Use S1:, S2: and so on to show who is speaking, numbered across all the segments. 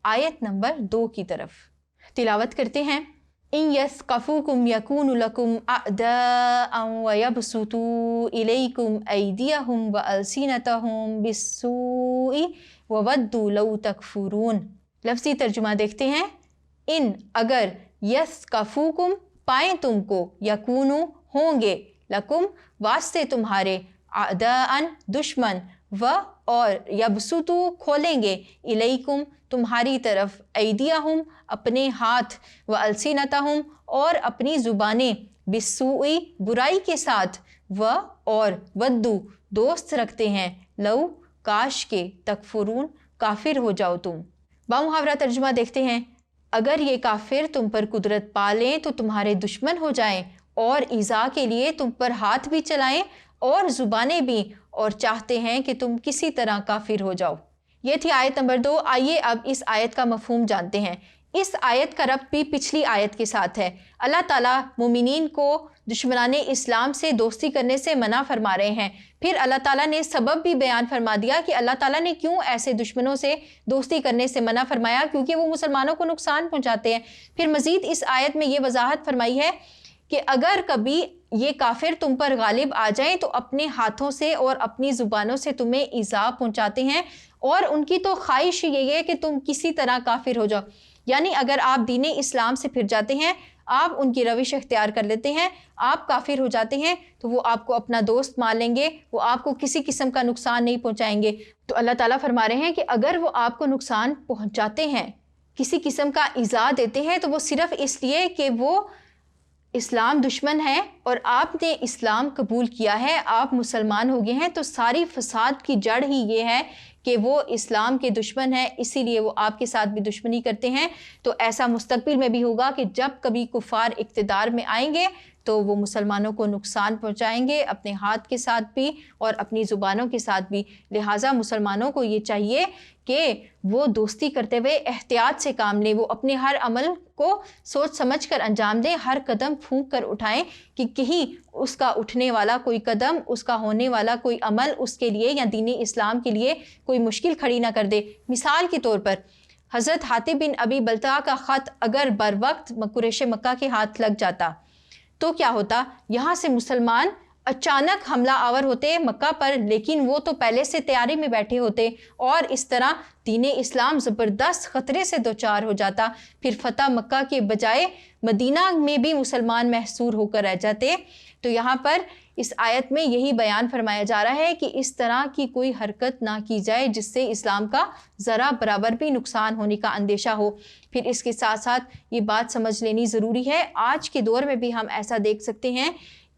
S1: आयत नंबर 2 की तरफ। तिलावत करते हैं। इन यस्कफूकुम यकूनु लकुम अअदाअन व यबसुतू इलैकुम ऐदियहुम व अलसिनतहुम बिस्सूइ व वद्दू लौ तकफुरून। लफ्ज़ी तर्जुमा देखते हैं। इन अगर, यस्कफूकुम पाएँ तुमको, यकूनु होंगे, लकुम वास्ते तुम्हारे, अअदाअन दुश्मन, व और यबसुतु खोलेंगे, इलैकुम तुम्हारी तरफ, ऐदियहुम अपने हाथ, व अलसिनतहुम और अपनी ज़ुबानें, बिस्सूई बुराई के साथ, व और वद्दू दोस्त रखते हैं, लव काश के, तकफुरून काफिर हो जाओ तुम। बामुहावरा तर्जुमा देखते हैं। अगर ये काफिर तुम पर कुदरत पा लें तो तुम्हारे दुश्मन हो जाएं और ईज़ा के लिए तुम पर हाथ भी चलाएं और ज़ुबानें भी, और चाहते हैं कि तुम किसी तरह काफिर हो जाओ। ये थी आयत नंबर 2। आइए अब इस आयत का मफ़हूम जानते हैं। इस आयत का रब्त भी पिछली आयत के साथ है। अल्लाह ताला मोमिनीन को दुश्मनाने इस्लाम से दोस्ती करने से मना फरमा रहे हैं। फिर अल्लाह ताला ने सबब भी बयान फरमा दिया कि अल्लाह ताला ने क्यों ऐसे दुश्मनों से दोस्ती करने से मना फरमाया, क्योंकि वो मुसलमानों को नुकसान पहुंचाते हैं। फिर मज़ीद इस आयत में ये वजाहत फरमाई है कि अगर कभी ये काफिर तुम पर गालिब आ जाएं तो अपने हाथों से और अपनी ज़ुबानों से तुम्हें ईज़ा पहुंचाते हैं, और उनकी तो ख्वाहिश यही है कि तुम किसी तरह काफिर हो जाओ। यानी अगर आप दीन इस्लाम से फिर जाते हैं, आप उनकी रविश इख्तियार कर लेते हैं, आप काफिर हो जाते हैं, तो वो आपको अपना दोस्त मान लेंगे, वो आपको किसी किस्म का नुकसान नहीं पहुंचाएंगे। तो अल्लाह ताला फरमा रहे हैं कि अगर वो आपको नुकसान पहुंचाते हैं, किसी किस्म का ईज़ा देते हैं, तो वो सिर्फ़ इसलिए कि वो इस्लाम दुश्मन है और आपने इस्लाम कबूल किया है, आप मुसलमान हो गए हैं, तो सारी फसाद की जड़ ही ये है कि वो इस्लाम के दुश्मन है, इसीलिए वो आपके साथ भी दुश्मनी करते हैं। तो ऐसा मुस्तकबिल में भी होगा कि जब कभी कुफार इक़्तिदार में आएंगे तो वो मुसलमानों को नुकसान पहुंचाएंगे, अपने हाथ के साथ भी और अपनी ज़ुबानों के साथ भी। लिहाजा मुसलमानों को ये चाहिए कि वो दोस्ती करते हुए एहतियात से काम लें, वो अपने हर अमल को सोच समझ कर अंजाम दें, हर कदम फूंक कर उठाएं कि कहीं उसका उठने वाला कोई कदम, उसका होने वाला कोई अमल उसके लिए या दीन इस्लाम के लिए कोई मुश्किल खड़ी ना कर दे। मिसाल के तौर पर हज़रत हातिब बिन अबी बल्ता का ख़त अगर बर वक्त कुरैश मक्का के हाथ लग जाता तो क्या होता? यहाँ से मुसलमान अचानक हमला आवर होते मक्का पर, लेकिन वो तो पहले से तैयारी में बैठे होते और इस तरह दीन इस्लाम ज़बरदस्त ख़तरे से दोचार हो जाता। फिर फ़तह मक्का के बजाय मदीना में भी मुसलमान महसूर होकर रह जाते। तो यहाँ पर इस आयत में यही बयान फरमाया जा रहा है कि इस तरह की कोई हरकत ना की जाए जिससे इस्लाम का ज़रा बराबर भी नुकसान होने का अंदेशा हो। फिर इसके साथ साथ ये बात समझ लेनी ज़रूरी है, आज के दौर में भी हम ऐसा देख सकते हैं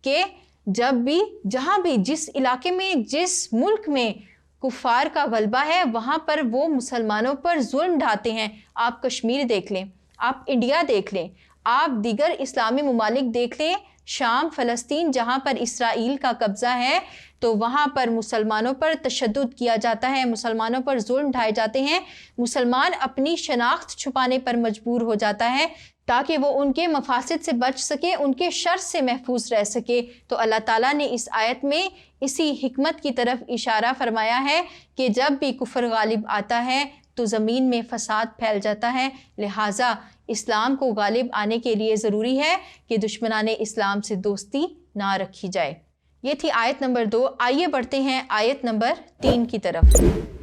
S1: कि जब भी, जहाँ भी, जिस इलाके में, जिस मुल्क में कुफ़ार का गलबा है, वहाँ पर वो मुसलमानों पर जुल्म ढाते हैं। आप कश्मीर देख लें, आप इंडिया देख लें, आप दीगर इस्लामी ममालिक देख लें, शाम, फ़लस्तीन जहाँ पर इसराइल का कब्ज़ा है, तो वहाँ पर मुसलमानों पर तशद्दुद किया जाता है, मुसलमानों पर जुल्म ढाए जाते हैं। मुसलमान अपनी शनाख्त छुपाने पर मजबूर हो जाता है ताकि वो उनके मफासिद से बच सके, उनके शर से महफूज रह सके। तो अल्लाह ताला ने इस आयत में इसी हिकमत की तरफ इशारा फरमाया है कि जब भी कुफर गालिब आता है तो ज़मीन में फ़साद फैल जाता है। लिहाजा इस्लाम को गालिब आने के लिए ज़रूरी है कि दुश्मनाने इस्लाम से दोस्ती ना रखी जाए। ये थी आयत नंबर 2। आइए बढ़ते हैं आयत नंबर 3 की तरफ।